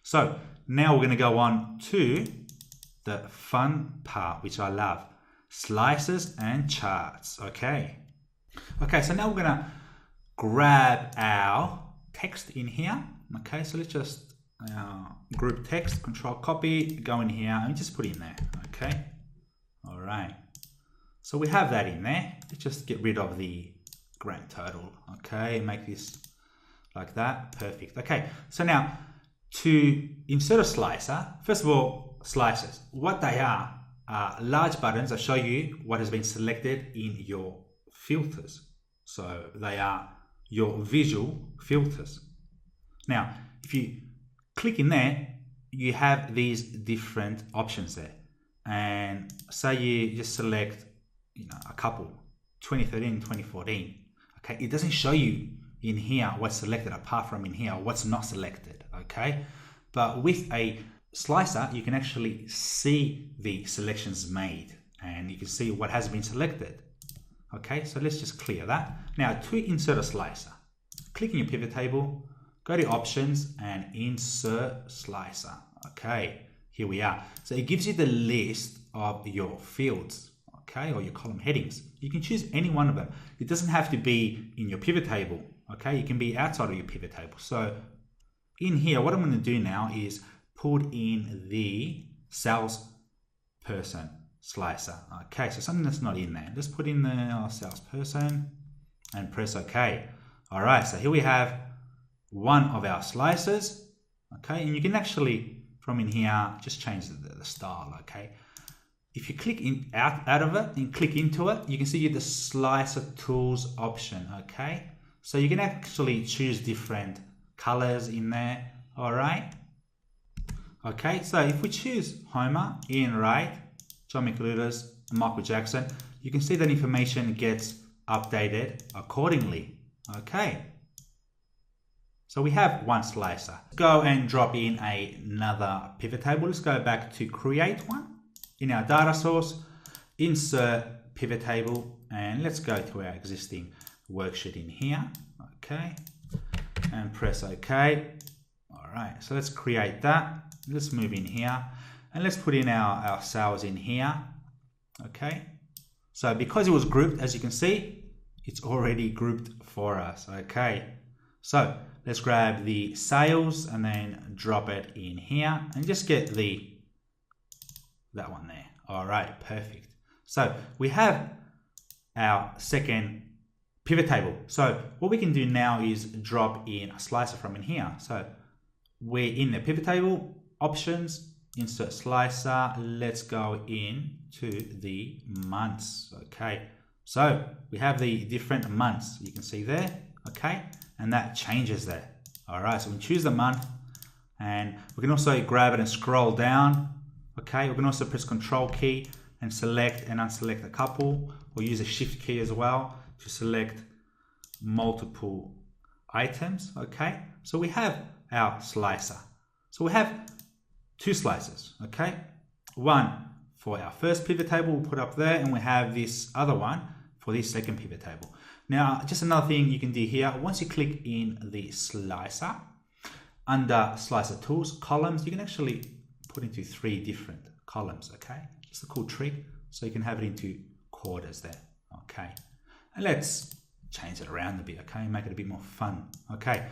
So now we're going to go on to the fun part, which I love. Slices and charts. Okay, so now we're going to grab our text in here. Okay, so let's just group text, control copy, go in here and just put it in there. Okay, all right. So we have that in there. Let's just get rid of the grand total. Okay, make this like that. Perfect. Okay, so now to insert a slicer, first of all, slices, what they are large buttons that show you what has been selected in your filters. So they are your visual filters. Now, if you click in there, you have these different options there. And say you just select, a couple, 2013, 2014. Okay, it doesn't show you in here what's selected apart from in here what's not selected. Okay, but with a slicer, you can actually see the selections made and you can see what has been selected. Okay, so let's just clear that. Now to insert a slicer, click in your pivot table, go to options and insert slicer. Okay, here we are. So it gives you the list of your fields, okay, or your column headings. You can choose any one of them. It doesn't have to be in your pivot table. Okay, it can be outside of your pivot table. So in here, what I'm going to do now is put in the salesperson slicer. Okay, so something that's not in there. Just put in the salesperson and press OK. All right, so here we have one of our slicers. Okay, and you can actually, from in here, just change the style. Okay, if you click out of it and click into it, you can see the slicer tools option. Okay, so you can actually choose different colors in there. All right. Okay, so if we choose Homer, Ian Wright, John Michaelis, and Michael Jackson, you can see that information gets updated accordingly. Okay, so we have one slicer. Go and drop in another pivot table. Let's go back to create one in our data source, insert pivot table, and let's go to our existing worksheet in here. Okay, and press OK. All right, so let's create that. Let's move in here and let's put in our sales in here. Okay, so because it was grouped, as you can see, it's already grouped for us. Okay, so let's grab the sales and then drop it in here and just get that one there. All right, perfect. So we have our second pivot table. So what we can do now is drop in a slicer from in here. So we're in the pivot table, options, insert slicer. Let's go into the months. Okay, so we have the different months you can see there. Okay, and that changes there. All right, so we can choose the month and we can also grab it and scroll down. Okay, we can also press Control key and select and unselect a couple, or use a Shift key as well to select multiple items. Okay, so we have our slicer. So we have two slices. Okay, one for our first pivot table we'll put up there, and we have this other one for this second pivot table. Now, just another thing you can do here, once you click in the slicer, under slicer tools, columns, you can actually put into 3 different columns. Okay, just a cool trick. So you can have it into quarters there. Okay, and let's change it around a bit. Okay, make it a bit more fun. Okay,